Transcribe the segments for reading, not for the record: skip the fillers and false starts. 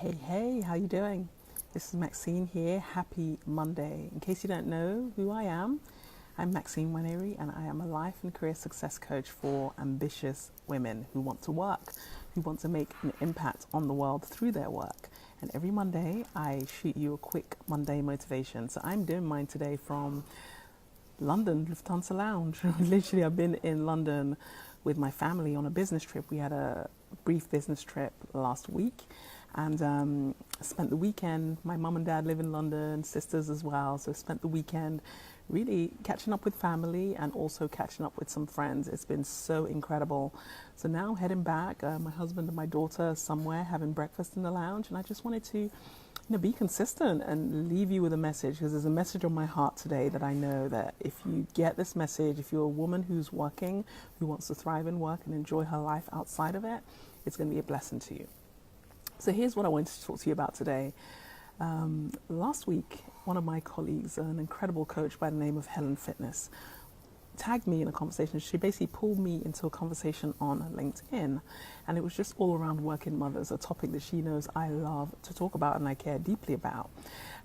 Hey, how you doing? This is Maxine here. Happy Monday. In case you don't know who I am, I'm Maxine Nwaneri, and I am a life and career success coach for ambitious women who want to work, who want to make an impact on the world through their work. And every Monday, I shoot you a quick Monday motivation. So I'm doing mine today from London, Lufthansa Lounge. Literally, I've been in London with my family on a business trip. We had a brief business trip last week and spent the weekend. My mum and dad live in London, sisters as well. So spent the weekend really catching up with family and also catching up with some friends. It's been so incredible. So now heading back, my husband and my daughter are somewhere having breakfast in the lounge. And I just wanted to be consistent and leave you with a message, because there's a message on my heart today that I know that if you get this message, if you're a woman who's working, who wants to thrive in work and enjoy her life outside of it, it's going to be a blessing to you. So here's what I wanted to talk to you about today. Last week, one of my colleagues, an incredible coach by the name of Helen Fitness, tagged me in a conversation. She basically pulled me into a conversation on LinkedIn, and it was just all around working mothers, a topic that she knows I love to talk about and I care deeply about.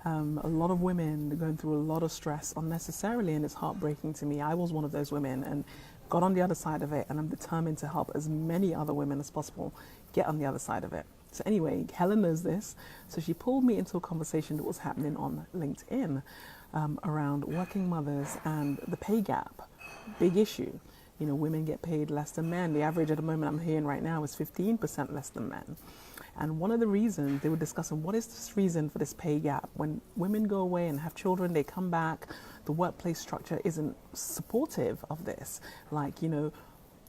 A lot of women are going through a lot of stress unnecessarily, and it's heartbreaking to me. I was one of those women and got on the other side of it, and I'm determined to help as many other women as possible get on the other side of it. So anyway, Helen knows this, so she pulled me into a conversation that was happening on LinkedIn around working mothers and the pay gap. Big issue. You know, women get paid less than men. The average at the moment I'm hearing right now is 15% less than men. And one of the reasons, they were discussing what is this reason for this pay gap. When women go away and have children, they come back, the workplace structure isn't supportive of this. Like,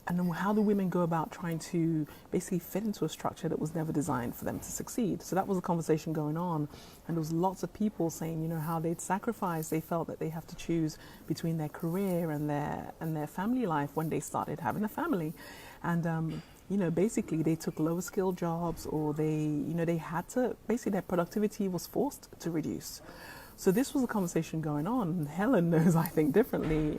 and then how do women go about trying to basically fit into a structure that was never designed for them to succeed? So that was a conversation going on, and there was lots of people saying, how they'd sacrifice. They felt that they have to choose between their career and their family life when they started having a family, and basically they took lower skilled jobs, or they had to, basically their productivity was forced to reduce. So this was a conversation going on. Helen knows, I think, differently.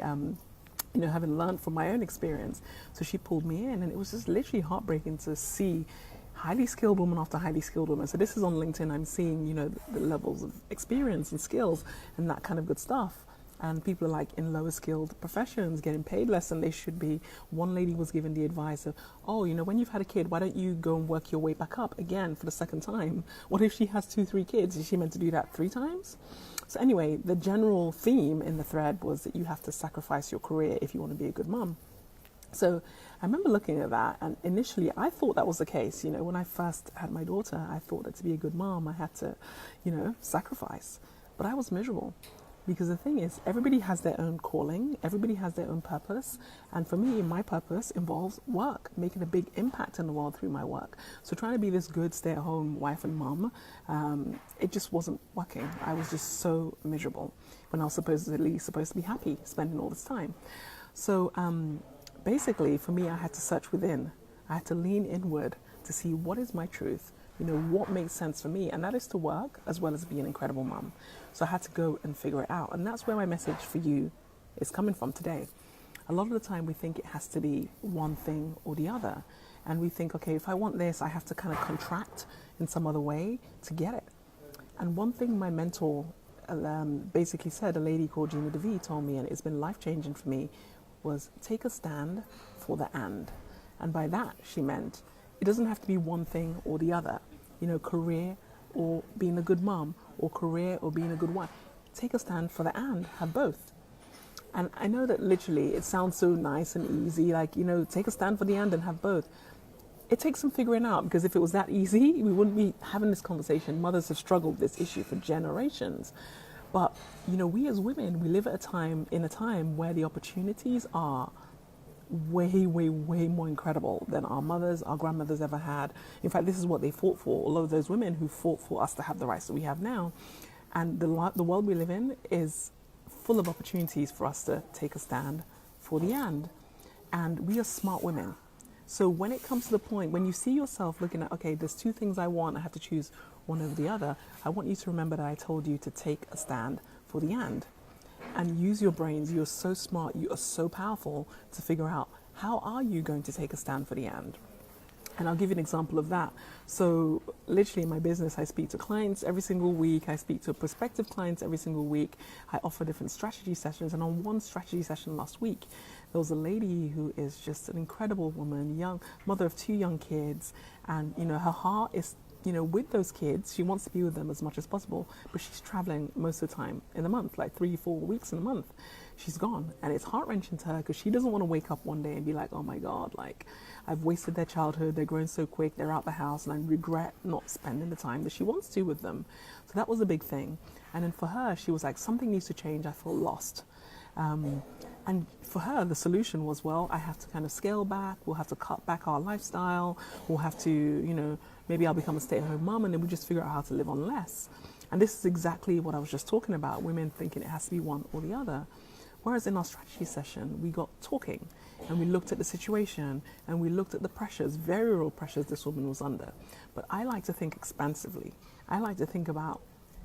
Having learned from my own experience. So she pulled me in, and it was just literally heartbreaking to see highly skilled woman after highly skilled woman. So this is on LinkedIn. I'm seeing, the levels of experience and skills and that kind of good stuff. And people are like in lower skilled professions getting paid less than they should be. One lady was given the advice of, when you've had a kid, why don't you go and work your way back up again for the second time? What if she has 2-3 kids? Is she meant to do that 3 times? So anyway, the general theme in the thread was that you have to sacrifice your career if you want to be a good mom. So I remember looking at that, and initially I thought that was the case. When I first had my daughter, I thought that to be a good mom, I had to, sacrifice. But I was miserable. Because the thing is, everybody has their own calling, everybody has their own purpose. And for me, my purpose involves work, making a big impact in the world through my work. So trying to be this good stay-at-home wife and mom, it just wasn't working. I was just so miserable when I was supposed to be happy spending all this time. So basically, for me, I had to search within. I had to lean inward to see what is my truth. What makes sense for me, and that is to work as well as be an incredible mom. So I had to go and figure it out, and that's where my message for you is coming from today. A lot of the time we think it has to be one thing or the other, and we think, okay, if I want this, I have to kind of contract in some other way to get it. And one thing my mentor basically said, a lady called Gina DeVee told me, and it's been life-changing for me, was take a stand for the and. And by that, she meant it doesn't have to be one thing or the other. Career or being a good mom, or career or being a good wife. Take a stand for the and, have both. And I know that literally it sounds so nice and easy, like, take a stand for the and have both. It takes some figuring out, because if it was that easy, we wouldn't be having this conversation. Mothers have struggled with this issue for generations. But, we as women, we live at in a time where the opportunities are way, way, way more incredible than our mothers, our grandmothers ever had. In fact, this is what they fought for. All of those women who fought for us to have the rights that we have now. And the world we live in is full of opportunities for us to take a stand for the and we are smart women. So when it comes to the point, when you see yourself looking at, okay, there's 2 things I want, I have to choose one over the other, I want you to remember that I told you to take a stand for the and use your brains. You're so smart, you are so powerful to figure out, how are you going to take a stand for the And I'll give you an example of that. So literally in my business, I speak to clients every single week. I speak to prospective clients every single week. I offer different strategy sessions. And on one strategy session last week, there was a lady who is just an incredible woman, young mother of 2 young kids. And, her heart is, with those kids. She wants to be with them as much as possible, but she's traveling most of the time in the month, like 3-4 weeks in a month. She's gone, and it's heart-wrenching to her because she doesn't want to wake up one day and be like, oh my God, like I've wasted their childhood, they're growing so quick, they're out the house, and I regret not spending the time that she wants to with them. So that was a big thing. And then for her, she was like, something needs to change, I feel lost. And for her, the solution was, well, I have to kind of scale back, we'll have to cut back our lifestyle, we'll have to, maybe I'll become a stay-at-home mom, and then we just figure out how to live on less. And this is exactly what I was just talking about, women thinking it has to be one or the other. Whereas in our strategy session, we got talking and we looked at the situation and we looked at the pressures, very real pressures this woman was under. But I like to think expansively. I like to think about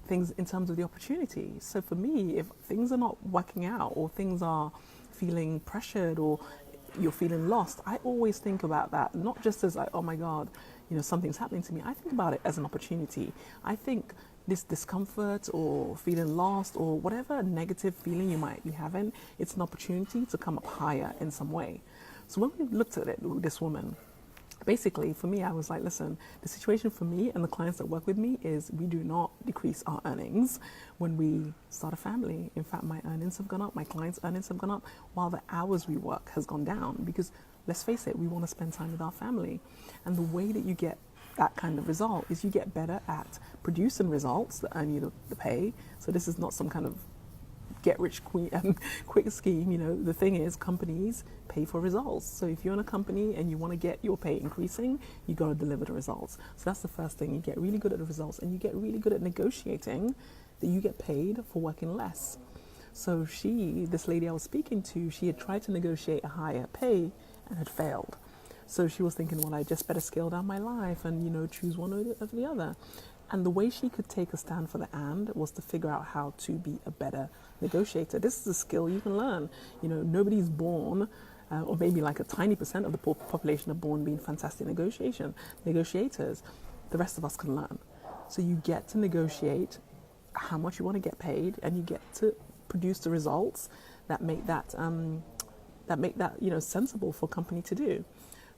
things in terms of the opportunity. So for me, if things are not working out or things are feeling pressured or you're feeling lost, I always think about that, not just as like, oh my God, something's happening to me. I think about it as an opportunity. I think this discomfort or feeling lost or whatever negative feeling you might be having, it's an opportunity to come up higher in some way. So when we looked at it with this woman, basically for me, I was like, listen, the situation for me and the clients that work with me is we do not decrease our earnings when we start a family. In fact, my earnings have gone up, my clients' earnings have gone up, while the hours we work has gone down because let's face it, we want to spend time with our family. And the way that you get that kind of result is you get better at producing results that earn you the pay. So this is not some kind of get rich quick scheme. The thing is, companies pay for results. So if you're in a company and you want to get your pay increasing, you got to deliver the results. So that's the first thing. You get really good at the results and you get really good at negotiating that you get paid for working less. So this lady I was speaking to, she had tried to negotiate a higher pay and had failed. So she was thinking, well, I just better scale down my life and, choose one over the other. And the way she could take a stand for the and was to figure out how to be a better negotiator. This is a skill you can learn. Nobody's born, or maybe like a tiny % of the population are born being fantastic negotiators. The rest of us can learn. So you get to negotiate how much you want to get paid, and you get to produce the results that make that sensible for a company to do.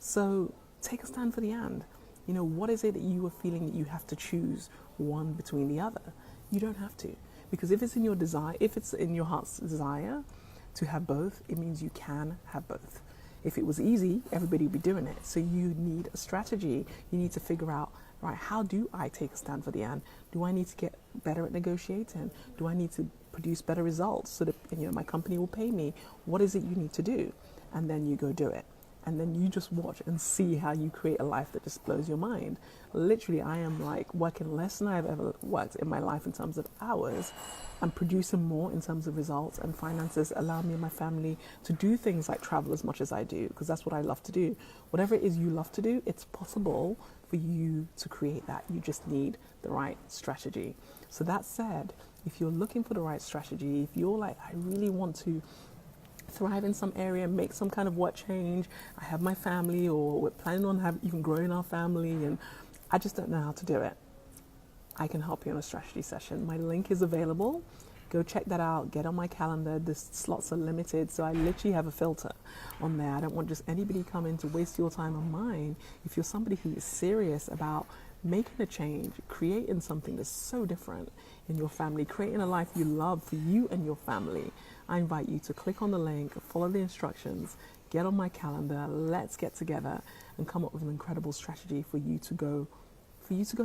So take a stand for the and. What is it that you are feeling that you have to choose one between the other? You don't have to. Because if it's in your heart's desire to have both, it means you can have both. If it was easy, everybody would be doing it. So you need a strategy. You need to figure out, right, how do I take a stand for the and? Do I need to get better at negotiating? Do I need to produce better results so that my company will pay me? What is it you need to do? And then you go do it. And then you just watch and see how you create a life that just blows your mind. Literally, I am like working less than I've ever worked in my life in terms of hours. I'm producing more in terms of results, and finances allow me and my family to do things like travel as much as I do, because that's what I love to do. Whatever it is you love to do, it's possible for you to create that. You just need the right strategy. So that said, if you're looking for the right strategy, if you're like, I really want to thrive in some area, make some kind of work change, I have my family, or we're planning on even growing our family, and I just don't know how to do it, I can help you in a strategy session. My link is available. Go check that out. Get on my calendar. The slots are limited, so I literally have a filter on there. I don't want just anybody coming to waste your time or mine. If you're somebody who is serious about making a change, creating something that's so different in your family, creating a life you love for you and your family, I invite you to click on the link, follow the instructions, get on my calendar, let's get together and come up with an incredible strategy for you to go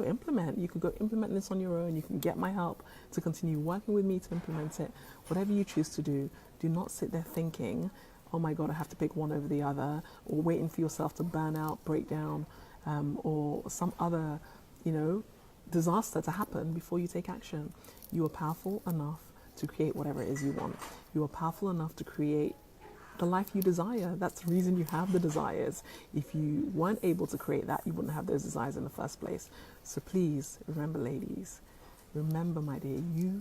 implement. You could go implement this on your own. You can get my help to continue working with me to implement it. Whatever you choose to do, do not sit there thinking, oh my God, I have to pick one over the other, or waiting for yourself to burn out, break down, or some other, disaster to happen before you take action. You are powerful enough to create whatever it is you want. You are powerful enough to create the life you desire. That's the reason you have the desires. If you weren't able to create that, you wouldn't have those desires in the first place. So please remember, ladies, remember, my dear, you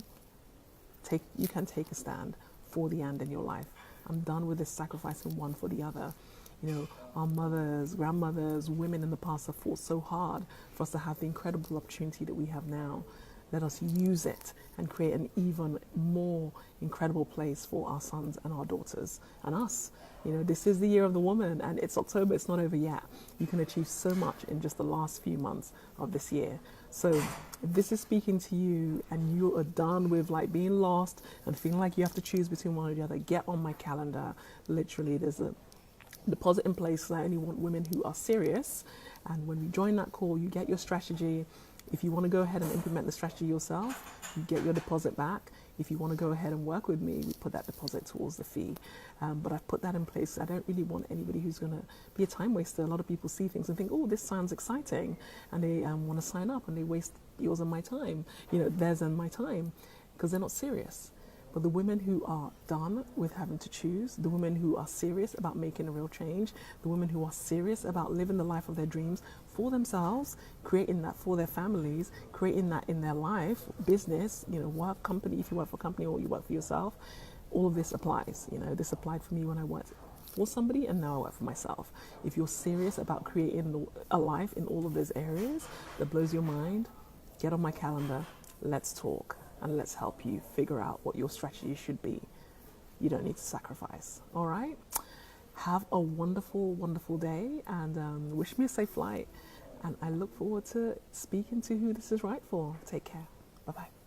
can take a stand for the and in your life. I'm done with this sacrificing one for the other. Our mothers, grandmothers, women in the past have fought so hard for us to have the incredible opportunity that we have now. Let us use it and create an even more incredible place for our sons and our daughters and us. This is the year of the woman, and it's October, it's not over yet. You can achieve so much in just the last few months of this year. So if this is speaking to you and you are done with being lost and feeling like you have to choose between one or the other, get on my calendar. Literally, there's a deposit in place. I only want women who are serious. And when you join that call, you get your strategy. If you want to go ahead and implement the strategy yourself, you get your deposit back. If you want to go ahead and work with me, we put that deposit towards the fee. But I've put that in place. I don't really want anybody who's going to be a time waster. A lot of people see things and think, oh, this sounds exciting. And they want to sign up and they waste yours and my time, theirs and my time, because they're not serious. But the women who are done with having to choose, the women who are serious about making a real change, the women who are serious about living the life of their dreams for themselves, creating that for their families, creating that in their life, business, work, company, if you work for a company or you work for yourself, all of this applies. This applied for me when I worked for somebody and now I work for myself. If you're serious about creating a life in all of those areas that blows your mind, get on my calendar, let's talk. And let's help you figure out what your strategy should be. You don't need to sacrifice. All right? Have a wonderful, wonderful day and wish me a safe flight. And I look forward to speaking to who this is right for. Take care. Bye-bye.